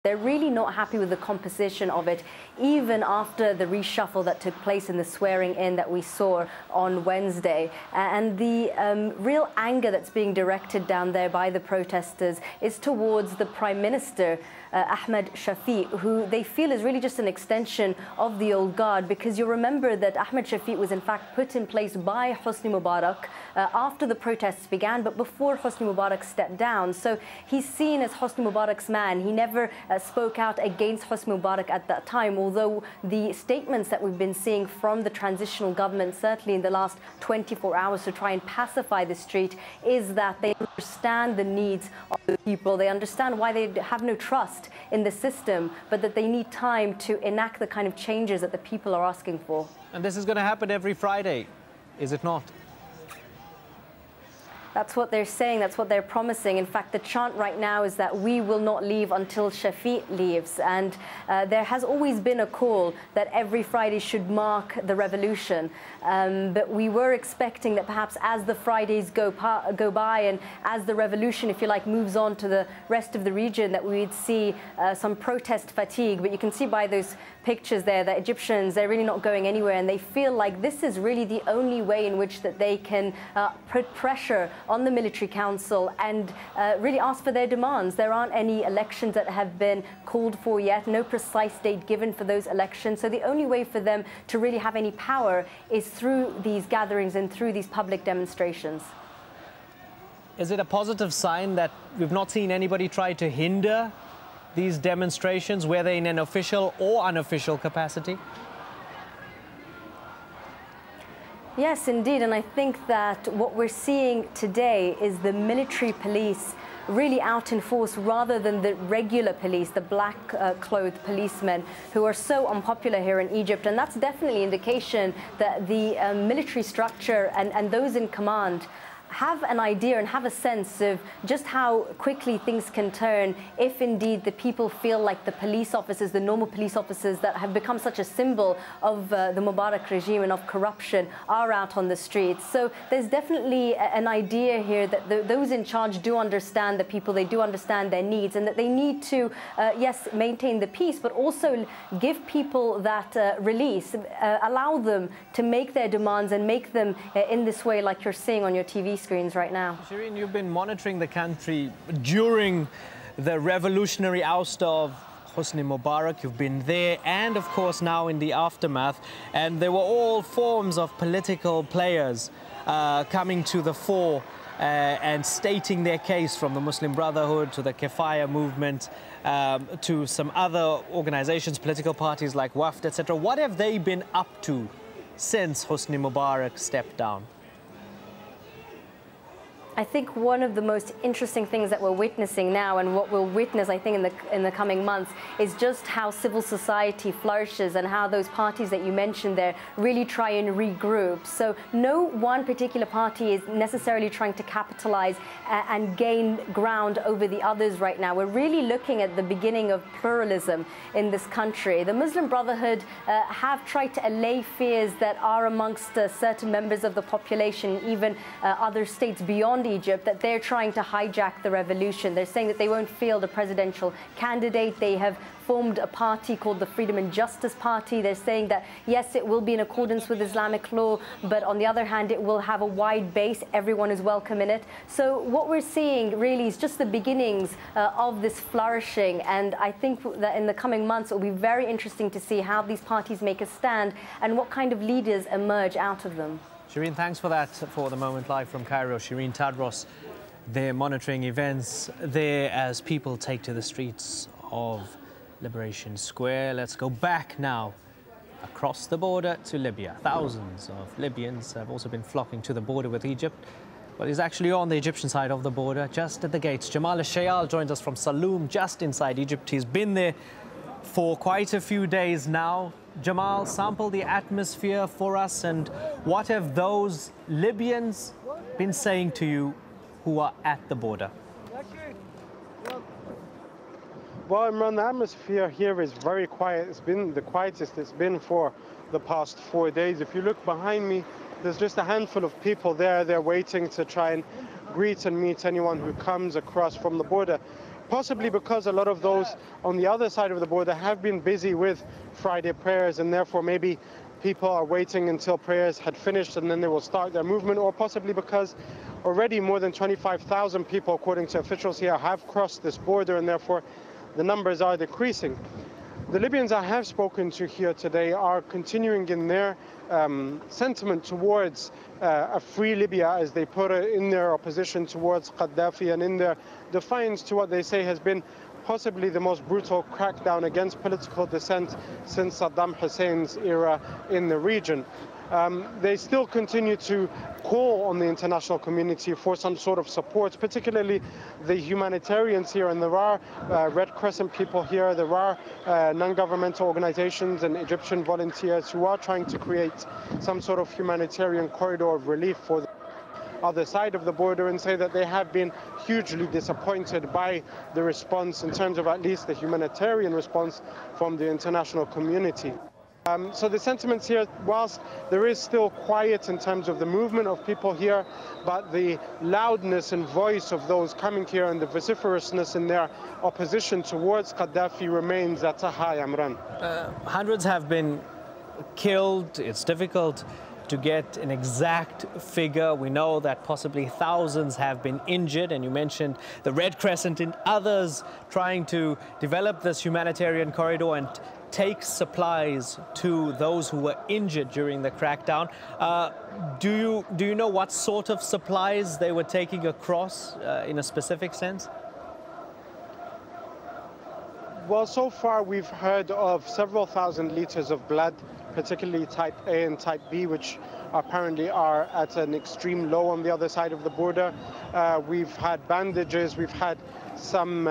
They're really not happy with the composition of it, even after the reshuffle that took place in the swearing in that we saw on Wednesday. And the real anger that's being directed down there by the protesters is towards the Prime Minister, Ahmed Shafiq, who they feel is really just an extension of the old guard, because you'll remember that Ahmed Shafiq was in fact put in place by Hosni Mubarak after the protests began, but before Hosni Mubarak stepped down. So he's seen as Hosni Mubarak's man. He never spoke out against Hosni Mubarak at that time, although the statements that we've been seeing from the transitional government, certainly in the last 24 hours to try and pacify the street, is that they understand the needs of the people. They understand why they have no trust in the system, but that they need time to enact the kind of changes that the people are asking for. And this is going to happen every Friday, is it not? That's what they're saying, that's what they're promising. In fact, the chant right now is that we will not leave until Shafiq leaves. And there has always been a call that every Friday should mark the revolution. But we were expecting that perhaps as the Fridays go by and as the revolution, if you like, moves on to the rest of the region, that we'd see some protest fatigue. But you can see by those pictures there that Egyptians, they're really not going anywhere, and they feel like this is really the only way in which that they can put pressure on the military council and really ask for their demands. There aren't any elections that have been called for yet, no precise date given for those elections. So the only way for them to really have any power is through these gatherings and through these public demonstrations. Is it a positive sign that we've not seen anybody try to hinder these demonstrations, whether in an official or unofficial capacity? Yes, indeed. And I think that what we're seeing today is the military police really out in force rather than the regular police, the black-clothed policemen who are so unpopular here in Egypt. And that's definitely an indication that the military structure and those in command have an idea and have a sense of just how quickly things can turn if indeed the people feel like the police officers, the normal police officers that have become such a symbol of the Mubarak regime and of corruption, are out on the streets. So there's definitely an idea here that those in charge do understand the people, they do understand their needs, and that they need to, yes, maintain the peace, but also give people that release, allow them to make their demands and make them in this way like you're seeing on your TV screens right now. Shireen, you've been monitoring the country during the revolutionary ouster of Hosni Mubarak. You've been there and, of course, now in the aftermath. And there were all forms of political players coming to the fore and stating their case, from the Muslim Brotherhood to the Kefaya movement to some other organizations, political parties like Wafd, etc. What have they been up to since Hosni Mubarak stepped down? I think one of the most interesting things that we're witnessing now, and what we'll witness, I think, in the coming months, is just how civil society flourishes and how those parties that you mentioned there really try and regroup. So no one particular party is necessarily trying to capitalize and gain ground over the others right now. We're really looking at the beginning of pluralism in this country. The Muslim Brotherhood have tried to allay fears that are amongst certain members of the population, even other states beyond Egypt, that they're trying to hijack the revolution. They're saying that they won't field a presidential candidate. They have formed a party called the Freedom and Justice Party. They're saying that, yes, it will be in accordance with Islamic law, but on the other hand, it will have a wide base. Everyone is welcome in it. So what we're seeing really is just the beginnings of this flourishing. And I think that in the coming months, it will be very interesting to see how these parties make a stand and what kind of leaders emerge out of them. Shireen, thanks for that, for the moment live from Cairo. Shireen Tadros, they're monitoring events there as people take to the streets of Liberation Square. Let's go back now across the border to Libya. Thousands of Libyans have also been flocking to the border with Egypt. But he's actually on the Egyptian side of the border, just at the gates. Jamal Shayal joins us from Saloum, just inside Egypt. He's been there for quite a few days now. Jamal, sample the atmosphere for us, and what have those Libyans been saying to you who are at the border? Well, Imran, the atmosphere here is very quiet. It's been the quietest it's been for the past 4 days. If you look behind me, there's just a handful of people there. They're waiting to try and greet and meet anyone who comes across from the border. possibly because a lot of those on the other side of the border have been busy with Friday prayers, and therefore maybe people are waiting until prayers had finished and then they will start their movement, or possibly because already more than 25,000 people, according to officials here, have crossed this border, and therefore the numbers are decreasing. The Libyans I have spoken to here today are continuing in their sentiment towards a free Libya, as they put it, in their opposition towards Gaddafi and in their defiance to what they say has been possibly the most brutal crackdown against political dissent since Saddam Hussein's era in the region. They still continue to call on the international community for some sort of support, particularly the humanitarians here. And there are Red Crescent people here, there are non-governmental organizations and Egyptian volunteers who are trying to create some sort of humanitarian corridor of relief for the other side of the border, and say that they have been hugely disappointed by the response in terms of at least the humanitarian response from the international community. So the sentiments here, whilst there is still quiet in terms of the movement of people here, but the loudness and voice of those coming here and the vociferousness in their opposition towards Gaddafi remains at a high, Amran. Hundreds have been killed. It's difficult to get an exact figure. We know that possibly thousands have been injured, and you mentioned the Red Crescent and others trying to develop this humanitarian corridor and take supplies to those who were injured during the crackdown. Do you know what sort of supplies they were taking across in a specific sense? Well, so far we've heard of several thousand liters of blood, particularly type A and type B, which apparently are at an extreme low on the other side of the border. We've had bandages, we've had some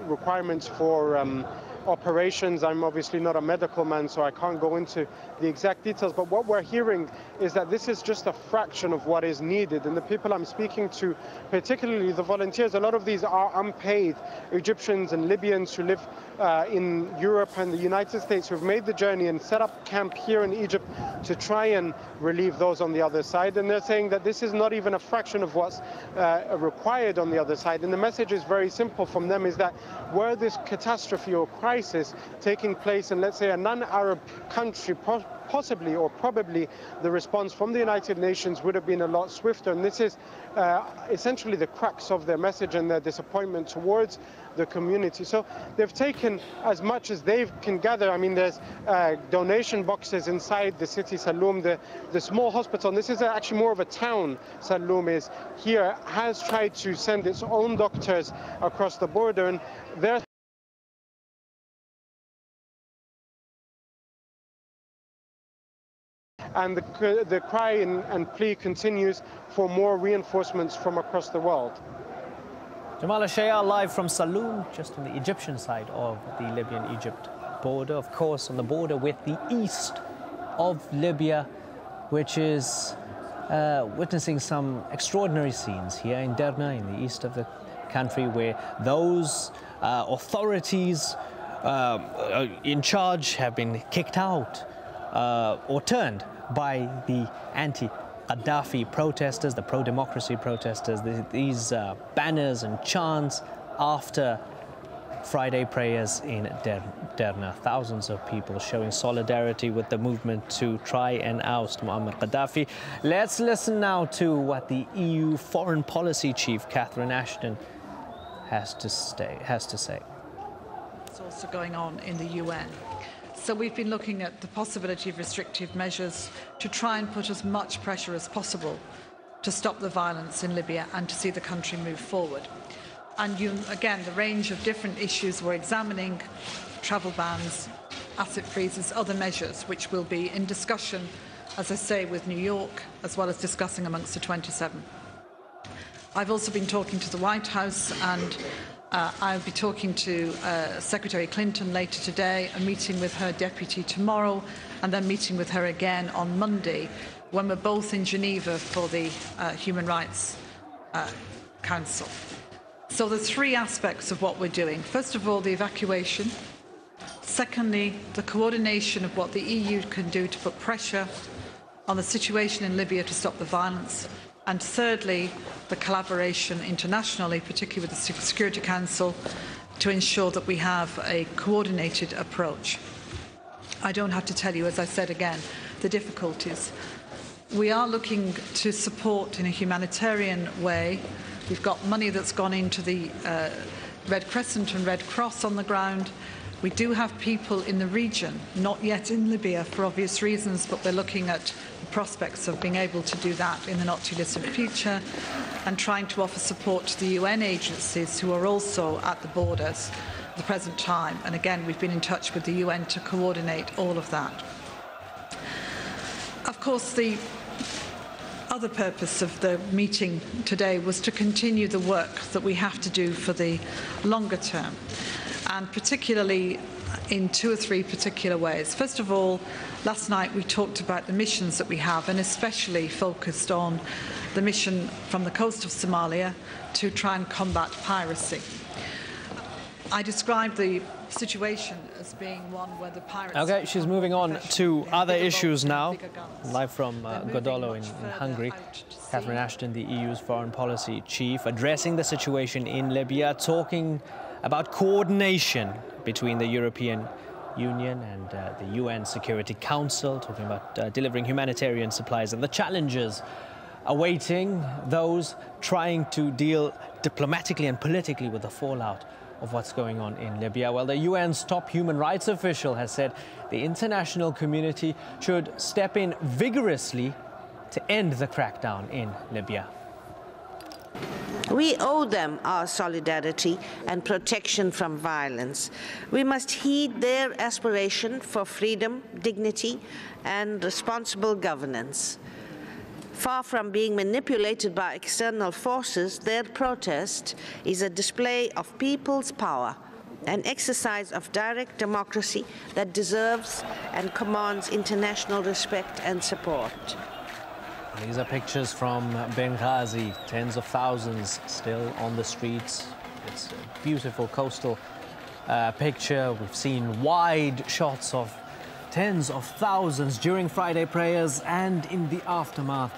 requirements for operations. I'm obviously not a medical man, so I can't go into the exact details, but what we're hearing is that this is just a fraction of what is needed. And the people I'm speaking to, particularly the volunteers, a lot of these are unpaid Egyptians and Libyans who live in Europe and the United States, who've made the journey and set up camp here in Egypt to try and relieve those on the other side. And they're saying that this is not even a fraction of what's required on the other side. And the message is very simple from them, is that were this catastrophe or crisis taking place in, let's say, a non-Arab country, possibly or probably the response from the United Nations would have been a lot swifter. And this is essentially the crux of their message and their disappointment towards the community. So they've taken as much as they can gather. I mean, there's donation boxes inside the city, Saloum, the small hospital. And this is actually more of a town, Saloum is here, has tried to send its own doctors across the border, and they're and the cry and plea continues for more reinforcements from across the world. Jamal Shaya live from Saloum, just on the Egyptian side of the Libyan-Egypt border, of course on the border with the east of Libya, which is witnessing some extraordinary scenes here in Derna, in the east of the country, where those authorities in charge have been kicked out or turned by the anti-Gaddafi protesters, the pro-democracy protesters, these banners and chants after Friday prayers in Derna. Thousands of people showing solidarity with the movement to try and oust Muammar Gaddafi. Let's listen now to what the EU Foreign Policy Chief, Catherine Ashton, has to say. It's also going on in the UN. So we've been looking at the possibility of restrictive measures to try and put as much pressure as possible to stop the violence in Libya and to see the country move forward. And again, the range of different issues we're examining, travel bans, asset freezes, other measures, which will be in discussion, as I say, with New York, as well as discussing amongst the 27. I've also been talking to the White House, and I'll be talking to Secretary Clinton later today, and meeting with her deputy tomorrow, and then meeting with her again on Monday, when we're both in Geneva for the Human Rights Council. So the three aspects of what we're doing. First of all, the evacuation. Secondly, the coordination of what the EU can do to put pressure on the situation in Libya to stop the violence. And thirdly, the collaboration internationally, particularly with the Security Council, to ensure that we have a coordinated approach. I don't have to tell you, as I said again, the difficulties. We are looking to support in a humanitarian way. We've got money that's gone into the Red Crescent and Red Cross on the ground. We do have people in the region, not yet in Libya for obvious reasons, but we're looking at the prospects of being able to do that in the not too distant future, and trying to offer support to the UN agencies who are also at the borders at the present time. And again, we've been in touch with the UN to coordinate all of that. Of course, the other purpose of the meeting today was to continue the work that we have to do for the longer term, and particularly in 2 or 3 particular ways. First of all, last night we talked about the missions that we have, and especially focused on the mission from the coast of Somalia to try and combat piracy. I described the situation as being one where the pirates... Okay, she's moving on to other issues now. Live from Godolo in Hungary. Catherine Ashton, the EU's foreign policy chief, addressing the situation in Libya, talking about coordination between the European Union and the UN Security Council, talking about delivering humanitarian supplies and the challenges awaiting those trying to deal diplomatically and politically with the fallout of what's going on in Libya. Well, the UN's top human rights official has said the international community should step in vigorously to end the crackdown in Libya. We owe them our solidarity and protection from violence. We must heed their aspiration for freedom, dignity, and responsible governance. Far from being manipulated by external forces, their protest is a display of people's power, an exercise of direct democracy that deserves and commands international respect and support. These are pictures from Benghazi, tens of thousands still on the streets. It's a beautiful coastal picture. We've seen wide shots of tens of thousands during Friday prayers and in the aftermath,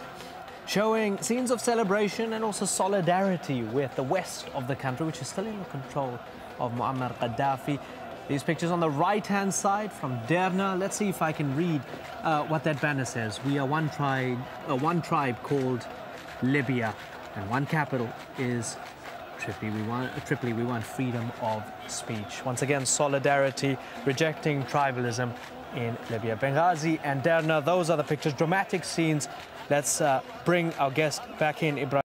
showing scenes of celebration and also solidarity with the west of the country, which is still in the control of Muammar Gaddafi. These pictures on the right-hand side from Derna. Let's see if I can read what that banner says. We are one tribe called Libya, and one capital is Tripoli. We want freedom of speech. Once again, solidarity, rejecting tribalism in Libya. Benghazi and Derna, those are the pictures, dramatic scenes. Let's bring our guest back in, Ibrahim.